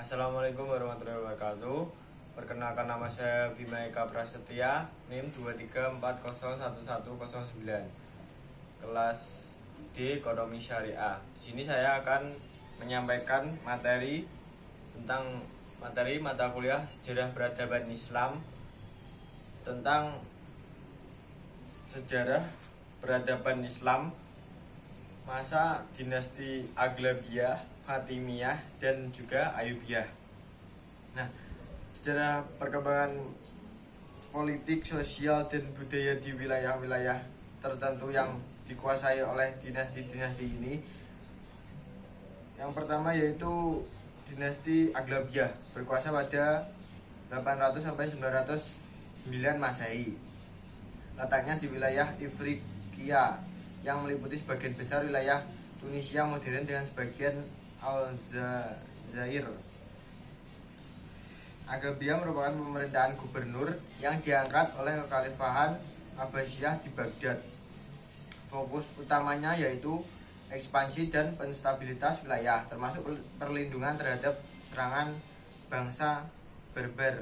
Assalamualaikum warahmatullahi wabarakatuh. Perkenalkan, nama saya Bima Eka Prasetya, NIM 234011109, kelas D Ekonomi Syariah. Di sini saya akan menyampaikan materi tentang mata kuliah Sejarah Peradaban Islam, tentang sejarah peradaban Islam masa dinasti Aghlabiyah, Fatimiyah, dan juga Ayyubiyah. Nah, sejarah perkembangan politik, sosial, dan budaya di wilayah-wilayah tertentu yang dikuasai oleh dinasti-dinasti ini. Yang pertama yaitu dinasti Aghlabiyah, berkuasa pada 800 sampai 909 Masehi. Letaknya di wilayah Ifriqiya yang meliputi sebagian besar wilayah Tunisia modern dengan sebagian Aljazair. Aghlabiyah merupakan pemerintahan gubernur yang diangkat oleh kekhalifahan Abbasiyah di Baghdad. Fokus utamanya yaitu ekspansi dan penstabilitas wilayah, termasuk perlindungan terhadap serangan bangsa Berber.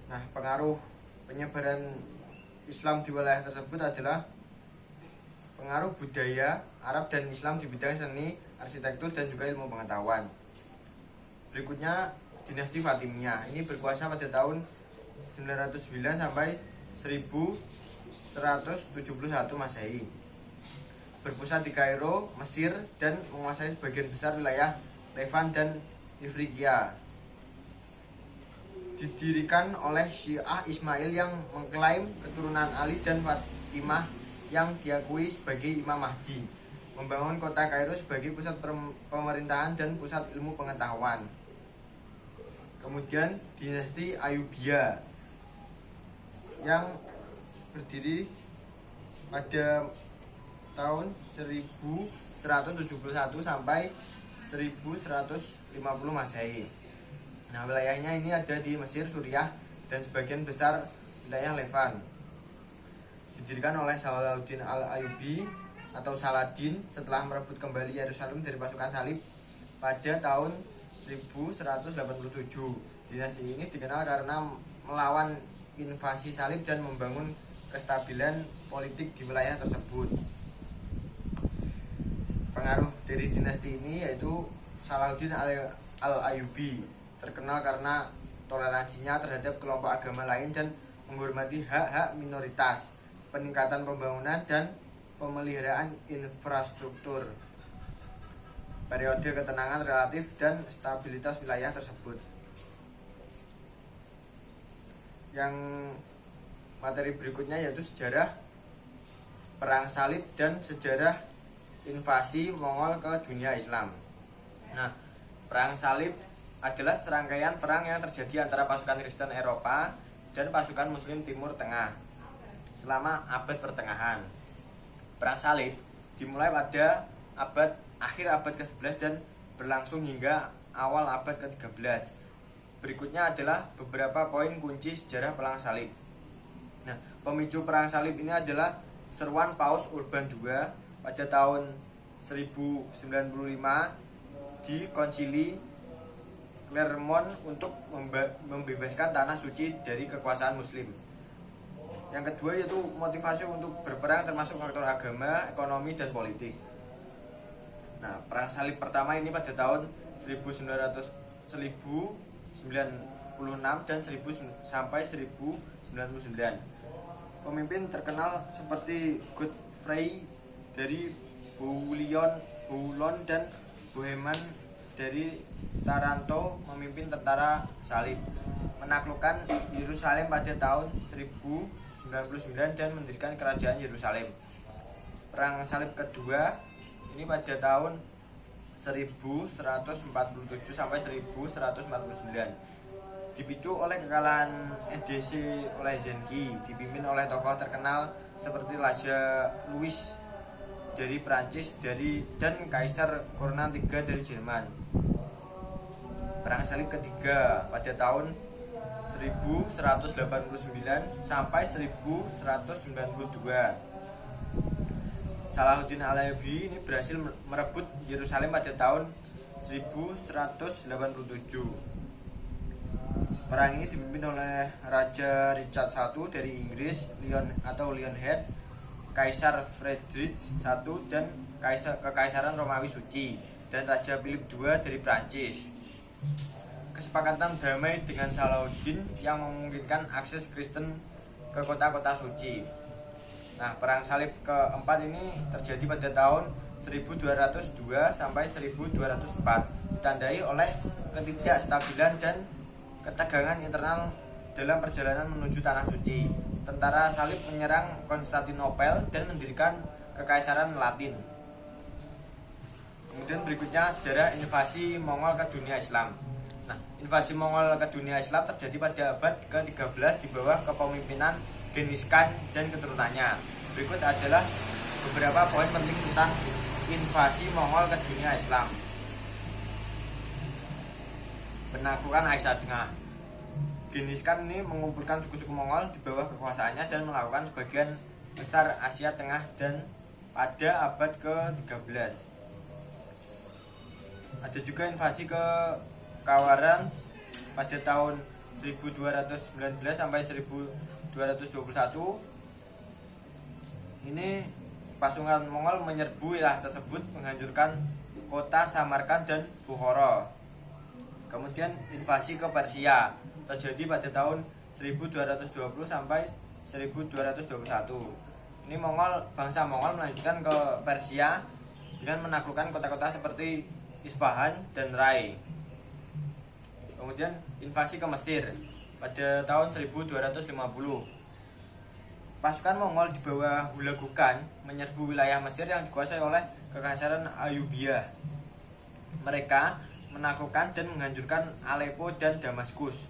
Nah, pengaruh penyebaran Islam di wilayah tersebut adalah pengaruh budaya Arab dan Islam di bidang seni, arsitektur, dan juga ilmu pengetahuan. Berikutnya dinasti Fatimiyah. Ini berkuasa pada tahun 909 sampai 1171 Masehi. Berpusat di Kairo, Mesir, dan menguasai sebagian besar wilayah Levant dan Ifriqiya. Didirikan oleh Syiah Ismail yang mengklaim keturunan Ali dan Fatimah yang diakui sebagai Imam Mahdi. Membangun kota Kairo sebagai pusat pemerintahan dan pusat ilmu pengetahuan. Kemudian dinasti Ayyubiyah yang berdiri pada tahun 1171 sampai 1150 Masehi. Nah, wilayahnya ini ada di Mesir, Suriah, dan sebagian besar wilayah Levant. Didirikan oleh Salahuddin Al-Ayyubi atau Saladin setelah merebut kembali Yerusalem dari pasukan Salib pada tahun 1187. Dinasti ini dikenal karena melawan invasi Salib dan membangun kestabilan politik di wilayah tersebut. Pengaruh dari dinasti ini yaitu Salahuddin Al-Ayyubi terkenal karena toleransinya terhadap kelompok agama lain dan menghormati hak-hak minoritas, peningkatan pembangunan, dan pemeliharaan infrastruktur. Periode ketenangan relatif dan stabilitas wilayah tersebut. Yang materi berikutnya yaitu sejarah Perang Salib dan sejarah invasi Mongol ke dunia Islam. Nah, Perang Salib adalah serangkaian perang yang terjadi antara pasukan Kristen Eropa dan pasukan Muslim Timur Tengah selama abad pertengahan. Perang Salib dimulai pada akhir abad ke-11 dan berlangsung hingga awal abad ke-13. Berikutnya adalah beberapa poin kunci sejarah Perang Salib. Nah, pemicu Perang Salib ini adalah seruan Paus Urban II pada tahun 1095 di Konsili Clermont untuk membebaskan tanah suci dari kekuasaan Muslim. Yang kedua yaitu motivasi untuk berperang, termasuk faktor agama, ekonomi, dan politik. Nah, Perang Salib pertama ini pada tahun 1096 dan 1000 sampai 1099. Pemimpin terkenal seperti Godfrey dari Bouillon dan Boheman dari Taranto memimpin tentara Salib, menaklukkan Yerusalem pada tahun 1099 dan mendirikan kerajaan Yerusalem. Perang Salib kedua ini pada tahun 1147 sampai 1149. Dipicu oleh kekalahan EDC oleh Zengi, dipimpin oleh tokoh terkenal seperti Raja Louis dari Prancis dan Kaisar Corona III dari Jerman. Perang Salib ketiga pada tahun 1189 sampai 1192. Salahuddin Al-Ayyubi ini berhasil merebut Yerusalem pada tahun 1187. Perang ini dipimpin oleh Raja Richard I dari Inggris, Leonhead, Kaisar Frederick I dan Kekaisaran Romawi Suci, dan Raja Philip II dari Prancis. Kesepakatan damai dengan Salahuddin yang memungkinkan akses Kristen ke kota-kota suci. Nah, perang salib keempat ini terjadi pada tahun 1202 sampai 1204, ditandai oleh ketidakstabilan dan ketegangan internal dalam perjalanan menuju tanah suci. Tentara salib menyerang Konstantinopel dan mendirikan Kekaisaran Latin. Kemudian berikutnya sejarah invasi Mongol ke dunia Islam. Nah, invasi Mongol ke dunia Islam terjadi pada abad ke-13 di bawah kepemimpinan Genghis Khan dan keturunannya. Berikut adalah beberapa poin penting tentang invasi Mongol ke dunia Islam. Penaklukan Asia Tengah. Genghis Khan ini mengumpulkan suku-suku Mongol di bawah kekuasaannya dan melakukan sebagian besar Asia Tengah dan pada abad ke-13. Ada juga invasi ke Kawaran pada tahun 1219 sampai 1221. Ini pasukan Mongol menyerbu wilayah tersebut, menghancurkan kota Samarkand dan Bukhara. Kemudian invasi ke Persia terjadi pada tahun 1220 sampai 1221. Ini bangsa Mongol melanjutkan ke Persia dengan menaklukkan kota-kota seperti Isfahan dan Rai. Kemudian invasi ke Mesir pada tahun 1250. Pasukan Mongol di bawah Hulagu Khan menyerbu wilayah Mesir yang dikuasai oleh Kekaisaran Ayyubiyah. Mereka menaklukkan dan menghancurkan Aleppo dan Damaskus.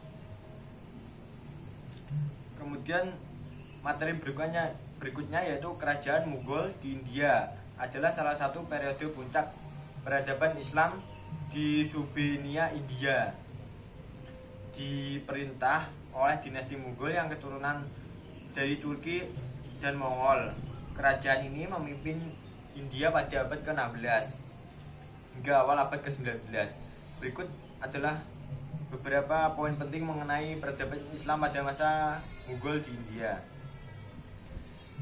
Kemudian materi berikutnya yaitu Kerajaan Mughal di India adalah salah satu periode puncak peradaban Islam di Subenia, India. Diperintah oleh dinasti Mughal yang keturunan dari Turki dan Mongol. Kerajaan ini memimpin India pada abad ke-16 hingga awal abad ke-19. Berikut adalah beberapa poin penting mengenai peradaban Islam pada masa Mughal di India.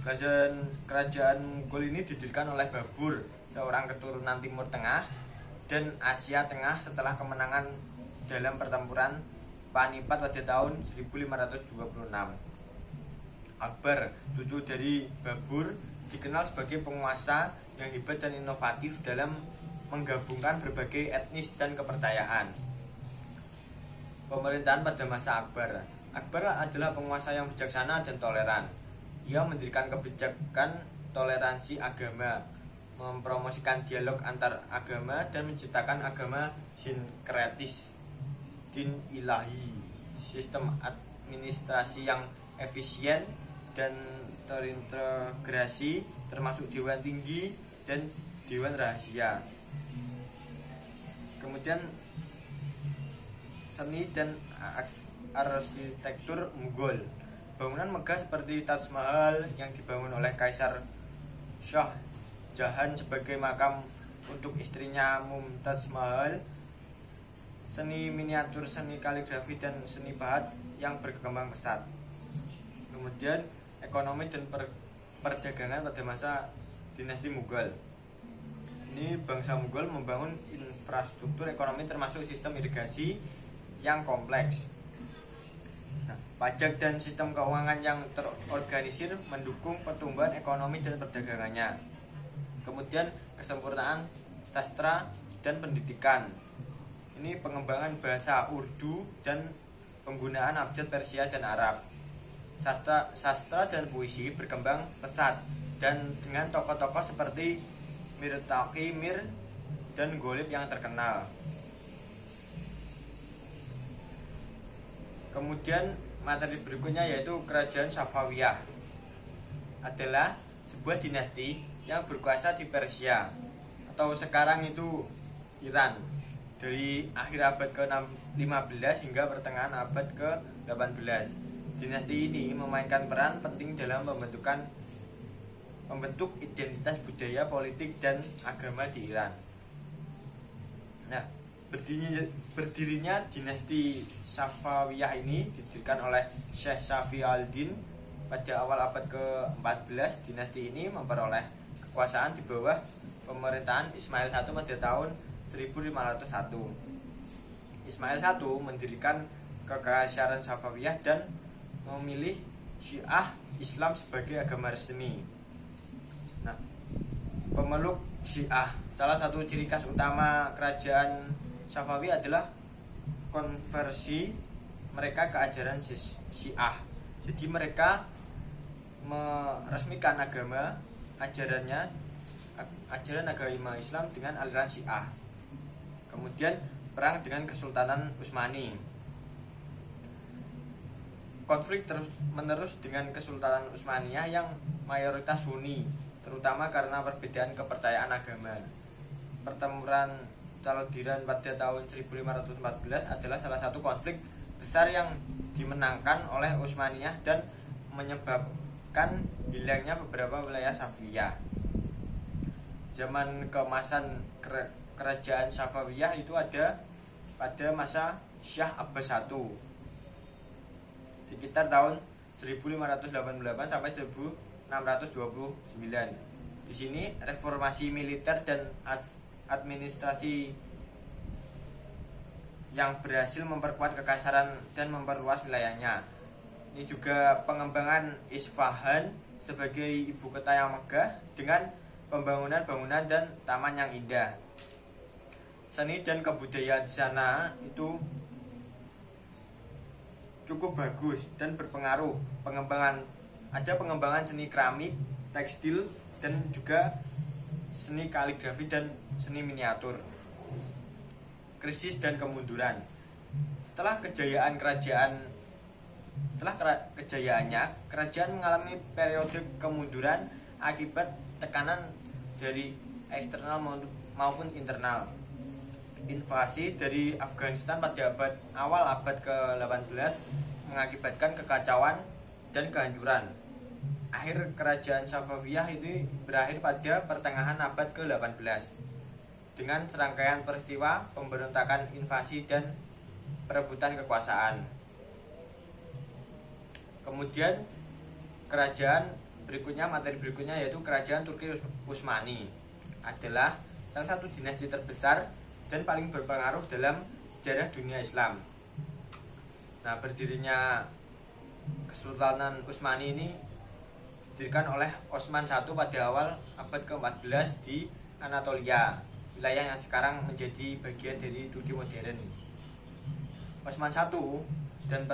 Kerajaan Mughal ini didirikan oleh Babur, seorang keturunan Timur Tengah dan Asia Tengah setelah kemenangan dalam pertempuran Panipat pada tahun 1526. Akbar, cucu dari Babur, dikenal sebagai penguasa yang hebat dan inovatif dalam menggabungkan berbagai etnis dan kepercayaan. Pemerintahan pada masa Akbar. Akbar adalah penguasa yang bijaksana dan toleran. Ia mendirikan kebijakan toleransi agama, mempromosikan dialog antar agama dan menciptakan agama sinkretis, din ilahi, sistem administrasi yang efisien dan terintegrasi, termasuk dewan tinggi dan dewan rahasia. Kemudian seni dan arsitektur Mughal. Bangunan megah seperti Taj Mahal yang dibangun oleh Kaisar Shah Jahan sebagai makam untuk istrinya Mumtaz Mahal. Seni miniatur, seni kaligrafi dan seni pahat yang berkembang pesat. Kemudian ekonomi dan perdagangan pada masa dinasti Mughal. Ini bangsa Mughal membangun infrastruktur ekonomi termasuk sistem irigasi yang kompleks. Pajak dan sistem keuangan yang terorganisir mendukung pertumbuhan ekonomi dan perdagangannya. Kemudian kesempurnaan sastra dan pendidikan. Ini pengembangan bahasa Urdu dan penggunaan abjad Persia dan Arab. Sastra dan puisi berkembang pesat dan dengan tokoh-tokoh seperti Mir Taqi Mir dan Ghalib yang terkenal. Kemudian materi berikutnya yaitu Kerajaan Safawiyah adalah sebuah dinasti yang berkuasa di Persia atau sekarang itu Iran dari akhir abad ke-15 hingga pertengahan abad ke-18. Dinasti ini memainkan peran penting dalam membentuk identitas budaya, politik, dan agama di Iran. Nah, Berdirinya dinasti Safawiyah ini didirikan oleh Syekh Safi al-Din pada awal abad ke-14. Dinasti ini memperoleh kekuasaan di bawah pemerintahan Ismail I pada tahun 1501. Ismail I mendirikan kekaisaran Safawiyah dan memilih Syiah Islam sebagai agama resmi. Nah, pemeluk Syiah, salah satu ciri khas utama kerajaan Safawi adalah konversi mereka ke ajaran Syiah. Jadi mereka meresmikan ajaran agama Islam dengan aliran Syiah. Kemudian perang dengan Kesultanan Utsmani. Konflik terus menerus dengan Kesultanan Utsmaniyah yang mayoritas Sunni, terutama karena perbedaan kepercayaan agama. Pertempuran Chaldiran pada tahun 1514 adalah salah satu konflik besar yang dimenangkan oleh Utsmaniyah dan menyebabkan hilangnya beberapa wilayah Safawiyah. Zaman keemasan kerajaan Safawiyah itu ada pada masa Syah Abbas I sekitar tahun 1588 sampai 1629. Di sini reformasi militer dan administrasi yang berhasil memperkuat kekaisaran dan memperluas wilayahnya. Ini juga pengembangan Isfahan sebagai ibu kota yang megah dengan pembangunan bangunan dan taman yang indah. Seni dan kebudayaan di sana itu cukup bagus dan berpengaruh. Ada pengembangan seni keramik, tekstil, dan juga seni kaligrafi dan seni miniatur. Krisis dan kemunduran. Setelah kejayaannya, kerajaan mengalami periode kemunduran akibat tekanan dari eksternal maupun internal. Invasi dari Afghanistan pada awal abad ke-18 mengakibatkan kekacauan dan kehancuran. Akhir kerajaan Safawiyah itu berakhir pada pertengahan abad ke-18 dengan serangkaian peristiwa pemberontakan, invasi, dan perebutan kekuasaan. Kemudian materi berikutnya yaitu kerajaan Turki Utsmani adalah salah satu dinasti terbesar dan paling berpengaruh dalam sejarah dunia Islam. Nah, berdirinya Kesultanan Utsmani ini didirikan oleh Osman I pada awal abad ke-14 di Anatolia, wilayah yang sekarang menjadi bagian dari Turki modern. Osman I dan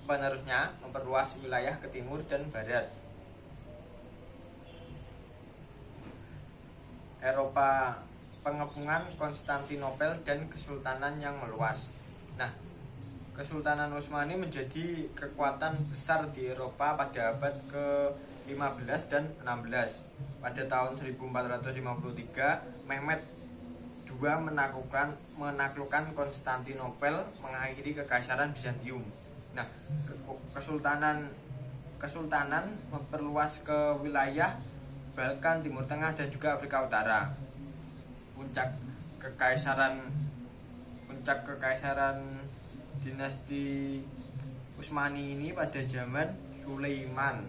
penerusnya memperluas wilayah ke timur dan barat. Eropa, pengepungan Konstantinopel dan kesultanan yang meluas. Nah, Kesultanan Utsmani menjadi kekuatan besar di Eropa pada abad ke-15 dan 16. Pada tahun 1453, Mehmed II menaklukkan Konstantinopel, mengakhiri kekaisaran Bizantium. Nah, kesultanan memperluas ke wilayah Balkan, Timur Tengah, dan juga Afrika Utara. Puncak kekaisaran dinasti Utsmani ini pada zaman Sulaiman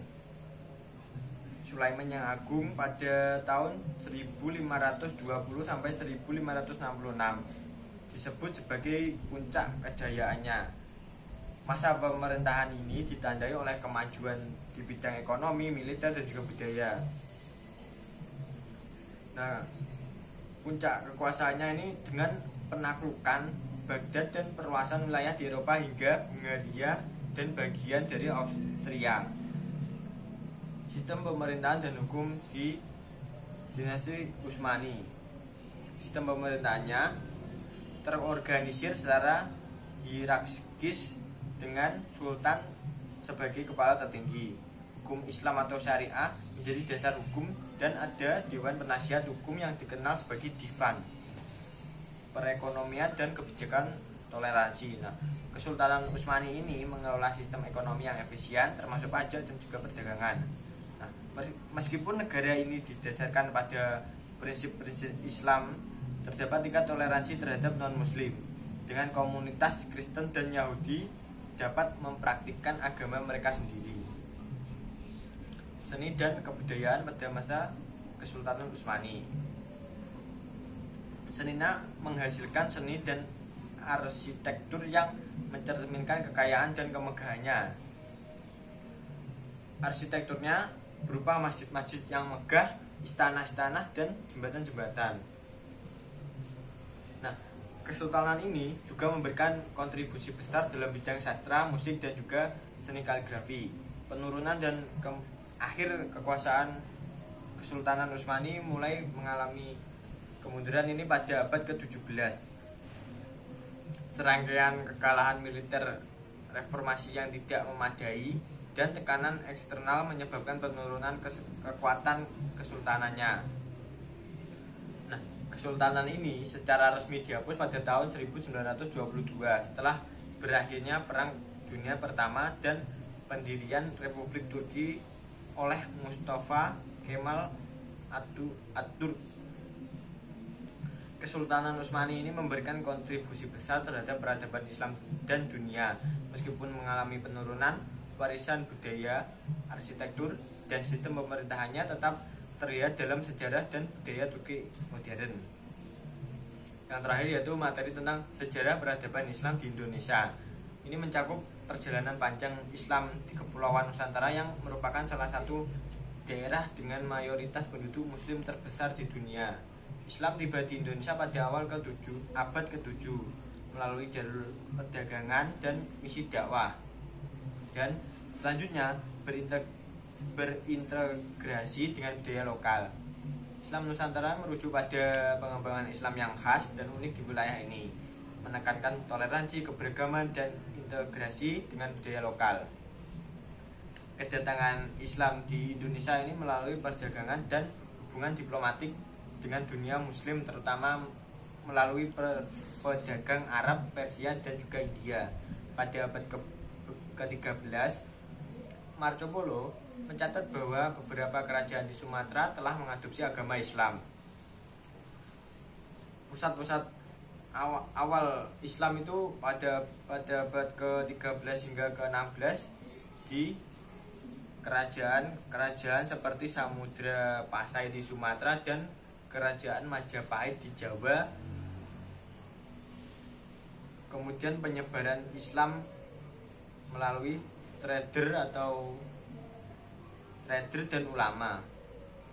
yang agung pada tahun 1520 sampai 1566, disebut sebagai puncak kejayaannya. Masa pemerintahan ini ditandai oleh kemajuan di bidang ekonomi, militer, dan juga budaya. Nah, puncak kekuasaannya ini dengan penaklukan Baghdad dan perluasan wilayah di Eropa hingga Hungaria dan bagian dari Austria. Sistem pemerintahan dan hukum di dinasti Utsmani. Sistem pemerintahannya terorganisir secara hierarkis dengan sultan sebagai kepala tertinggi. Hukum Islam atau syariah menjadi dasar hukum dan ada dewan penasihat hukum yang dikenal sebagai divan. Perekonomian dan kebijakan toleransi. Nah, Kesultanan Utsmani ini mengelola sistem ekonomi yang efisien termasuk pajak dan juga perdagangan. Nah, meskipun negara ini didasarkan pada prinsip-prinsip Islam, terdapat tingkat toleransi terhadap non-muslim. dengan komunitas Kristen dan Yahudi dapat mempraktikkan agama mereka sendiri. Seni dan kebudayaan pada masa Kesultanan Utsmani. Senina menghasilkan seni dan arsitektur yang mencerminkan kekayaan dan kemegahannya. Arsitekturnya berupa masjid-masjid yang megah, istana-istana, dan jembatan-jembatan. Nah, Kesultanan ini juga memberikan kontribusi besar dalam bidang sastra, musik, dan juga seni kaligrafi. Penurunan dan akhir kekuasaan Kesultanan Utsmani mulai mengalami kemunduran ini pada abad ke-17. Serangkaian kekalahan militer, reformasi yang tidak memadai, dan tekanan eksternal menyebabkan penurunan kekuatan kesultanannya. Nah, kesultanan ini secara resmi dihapus pada tahun 1922 setelah berakhirnya Perang Dunia Pertama dan pendirian Republik Turki oleh Mustafa Kemal Atatürk. Kesultanan Utsmani ini memberikan kontribusi besar terhadap peradaban Islam dan dunia, meskipun mengalami penurunan. Warisan budaya, arsitektur, dan sistem pemerintahannya tetap terlihat dalam sejarah dan budaya Turki modern. Yang terakhir yaitu materi tentang sejarah peradaban Islam di Indonesia. Ini mencakup perjalanan panjang Islam di Kepulauan Nusantara yang merupakan salah satu daerah dengan mayoritas penduduk Muslim terbesar di dunia. Islam tiba di Indonesia pada abad ke-7 melalui jalur perdagangan dan misi dakwah. Dan selanjutnya berintegrasi dengan budaya lokal. Islam Nusantara merujuk pada pengembangan Islam yang khas dan unik di wilayah ini, menekankan toleransi, keberagaman, dan integrasi dengan budaya lokal. Kedatangan Islam di Indonesia ini melalui perdagangan dan hubungan diplomatik dengan dunia Muslim, terutama melalui pedagang Arab, Persia, dan juga India. Pada abad ke-13, Marco Polo mencatat bahwa beberapa kerajaan di Sumatera telah mengadopsi agama Islam. Pusat-pusat awal Islam itu pada abad ke-13 hingga ke-16 di kerajaan seperti Samudra Pasai di Sumatera dan kerajaan Majapahit di Jawa. Kemudian penyebaran Islam melalui trader dan ulama.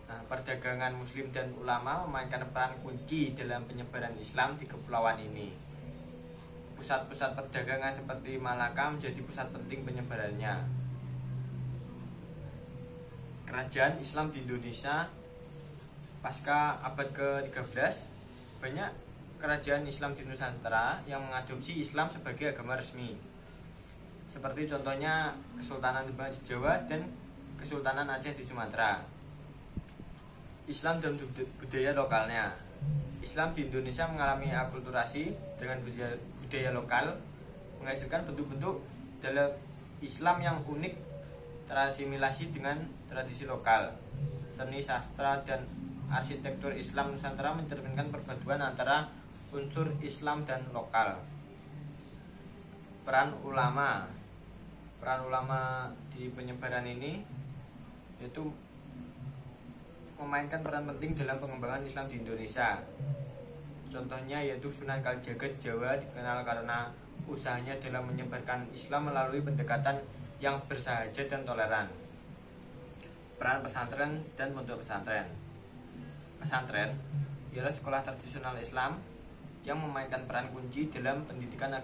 Nah, perdagangan Muslim dan ulama memainkan peran kunci dalam penyebaran Islam di kepulauan ini. Pusat-pusat perdagangan seperti Malaka menjadi pusat penting penyebarannya. Kerajaan Islam di Indonesia pasca abad ke-13, banyak kerajaan Islam di Nusantara yang mengadopsi Islam sebagai agama resmi. Seperti contohnya Kesultanan Demak di Jawa dan Kesultanan Aceh di Sumatera. Islam dan budaya lokalnya. Islam di Indonesia mengalami akulturasi dengan budaya lokal, menghasilkan bentuk-bentuk dalam Islam yang unik, terasimilasi dengan tradisi lokal. Seni, sastra, dan arsitektur Islam Nusantara mencerminkan perpaduan antara unsur Islam dan lokal. Peran ulama di penyebaran ini yaitu memainkan peran penting dalam pengembangan Islam di Indonesia. Contohnya yaitu Sunan Kalijaga di Jawa dikenal karena usahanya dalam menyebarkan Islam melalui pendekatan yang bersahaja dan toleran. Peran pesantren dan pondok pesantren. Pesantren ialah sekolah tradisional Islam yang memainkan peran kunci dalam pendidikan